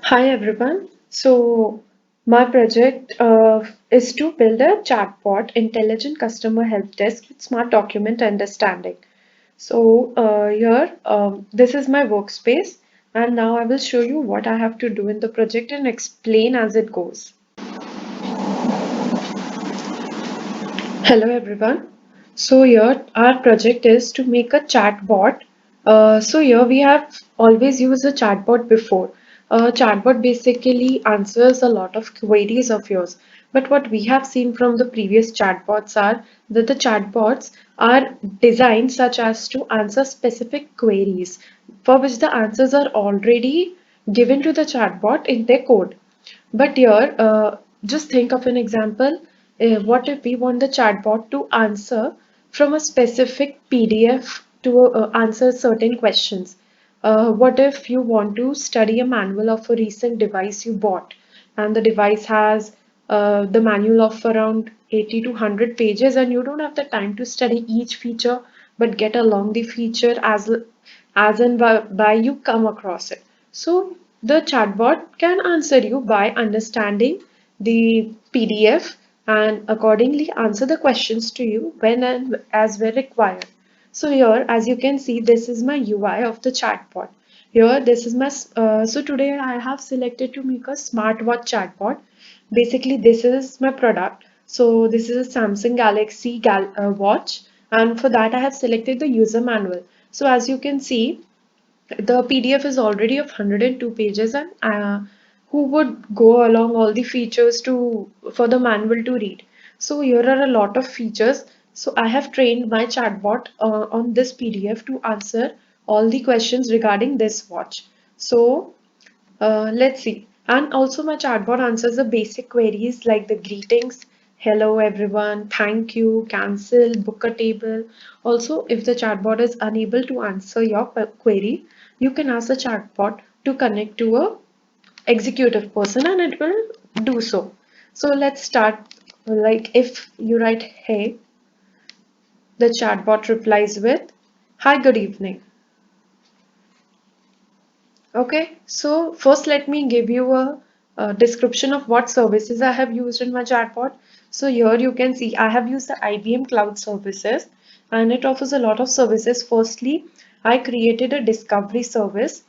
Hi everyone. My project is to build a chatbot, intelligent customer help desk with smart document understanding. This is my workspace, and now I will show you what I have to do in the project and explain as it goes. Hello everyone. Here our project is to make a chatbot. Here we have always used a chatbot before. A chatbot basically answers a lot of queries of yours. But what we have seen from the previous chatbots are that the chatbots are designed such as to answer specific queries for which the answers are already given to the chatbot in their code. Just think of an example. What if we want the chatbot to answer from a specific PDF to answer certain questions? What if you want to study a manual of a recent device you bought, and the device has the manual of around 80 to 100 pages, and you don't have the time to study each feature, but get along the feature as and by you come across it. So the chatbot can answer you by understanding the PDF and accordingly answer the questions to you when and as were required. So here, as you can see, this is my UI of the chatbot. Here, this is so today I have selected to make a smartwatch chatbot. Basically, this is my product. So this is a Samsung Galaxy watch, and for that I have selected the user manual. So as you can see, the PDF is already of 102 pages, and who would go along all the features to for the manual to read. So here are a lot of features. So I have trained my chatbot on this PDF to answer all the questions regarding this watch. So let's see. And also my chatbot answers the basic queries like the greetings, hello everyone, thank you, cancel, book a table. Also, if the chatbot is unable to answer your query, you can ask the chatbot to connect to a executive person and it will do so. So let's start. Like if you write hey, the chatbot replies with hi, good evening. Okay, so first let me give you a description of what services I have used in my chatbot. So here you can see I have used the IBM Cloud Services and it offers a lot of services. Firstly, I created a discovery service.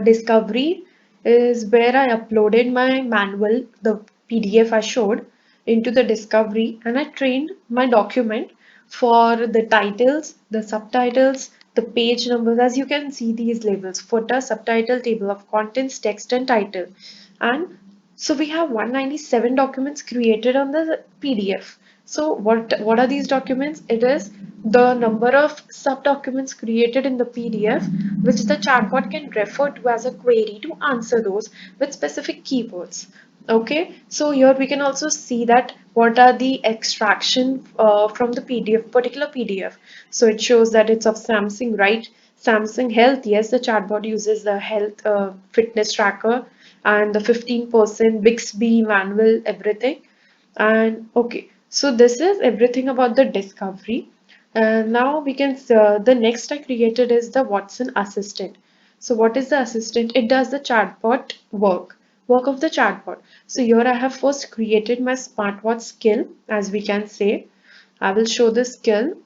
Discovery is where I uploaded my manual, the PDF I showed, into the discovery and I trained my document for the titles, the subtitles, the page numbers. As you can see these labels, footer, subtitle, table of contents, text and title. And so we have 197 documents created on the PDF. So what are these documents? It is the number of sub-documents created in the PDF, which the chatbot can refer to as a query to answer those with specific keywords. Okay, so here we can also see that what are the extraction from the PDF, particular PDF. So it shows that it's of Samsung, right? Samsung Health, yes, the chatbot uses the health fitness tracker and the 15% Bixby manual, everything. And okay, so this is everything about the discovery. And now we can, the next I created is the Watson Assistant. So what is the assistant? It does the chatbot work of the chatbot. So here I have first created my smartwatch skill, as we can say. I will show the skill,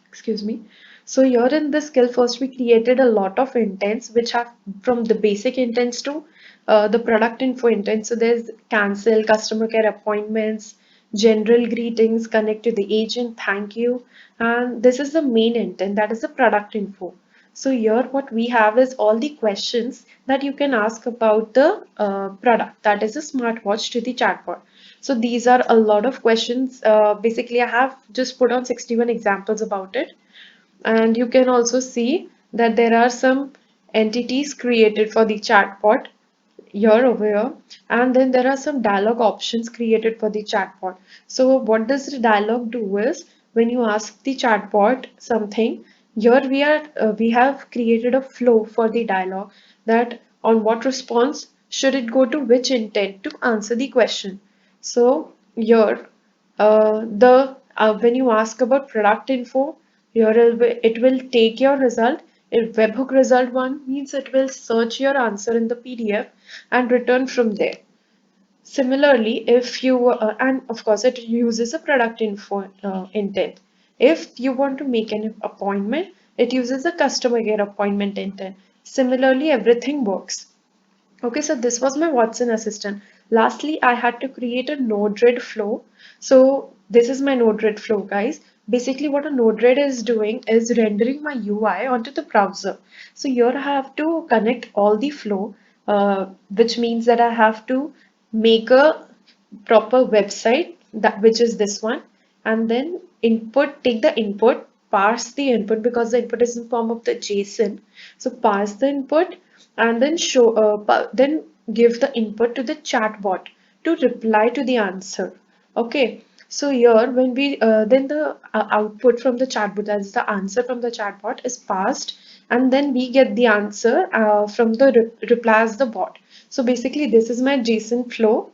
excuse me. So here in this skill, first we created a lot of intents which have from the basic intents to the product info intent. So there's cancel, customer care appointments, general greetings, connect to the agent, thank you. And this is the main intent, that is the product info. So here what we have is all the questions that you can ask about the product, that is a smartwatch to the chatbot. So these are a lot of questions. Basically, I have just put on 61 examples about it. And you can also see that there are some entities created for the chatbot here over here. And then there are some dialogue options created for the chatbot. So what does the dialogue do is when you ask the chatbot something, here we have created a flow for the dialogue that on what response should it go to which intent to answer the question. So here the when you ask about product info, here it will take your result A webhook result one means it will search your answer in the PDF and return from there. Similarly, if you and of course it uses a product info intent. If you want to make an appointment, it uses a customer care appointment intent. Similarly, everything works. Okay, so this was my Watson assistant. Lastly, I had to create a Node-RED flow. So this is my Node-RED flow, guys. Basically, what a Node-RED is doing is rendering my UI onto the browser. So here I have to connect all the flow, which means that I have to make a proper website that which is this one, and then take the input, parse the input because the input is in form of the JSON. So parse the input and then then give the input to the chatbot to reply to the answer. Okay, so here when we then the output from the chatbot, that is the answer from the chatbot, is passed, and then we get the answer from the reply as the bot. So basically this is my JSON flow,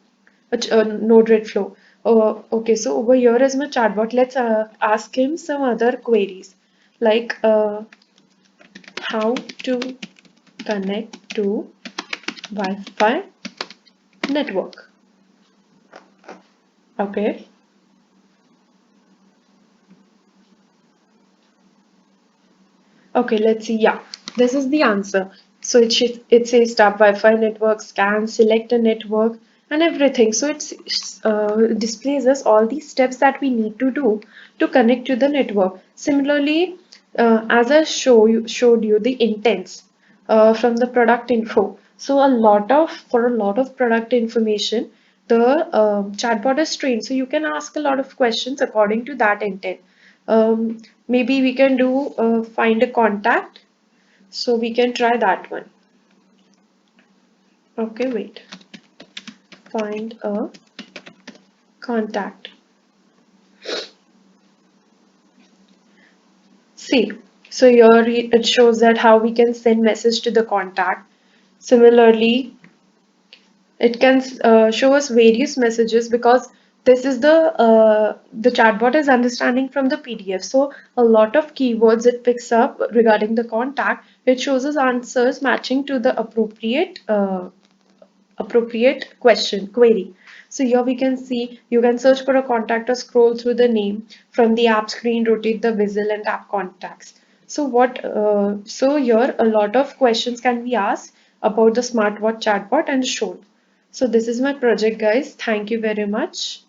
Node-RED flow. Okay, so over here is my chatbot. Let's ask him some other queries like how to connect to Wi-Fi network. Okay. Okay, let's see. Yeah, this is the answer. So it says tap Wi-Fi network, scan, select a network, and everything. So it displays us all these steps that we need to do to connect to the network. Similarly, as I showed you the intents from the product info. So for a lot of product information, the chatbot is trained. So you can ask a lot of questions according to that intent. Maybe we can do find a contact. So we can try that one. Okay, wait. Find a contact. See, so here it shows that how we can send message to the contact. Similarly, it can show us various messages because this is the chatbot is understanding from the PDF. So a lot of keywords it picks up regarding the contact. It shows us answers matching to the appropriate query. So here we can see you can search for a contact or scroll through the name from the app screen, rotate the whistle and tap contacts. So here a lot of questions can be asked about the smartwatch chatbot and shown. So this is my project, guys. Thank you very much.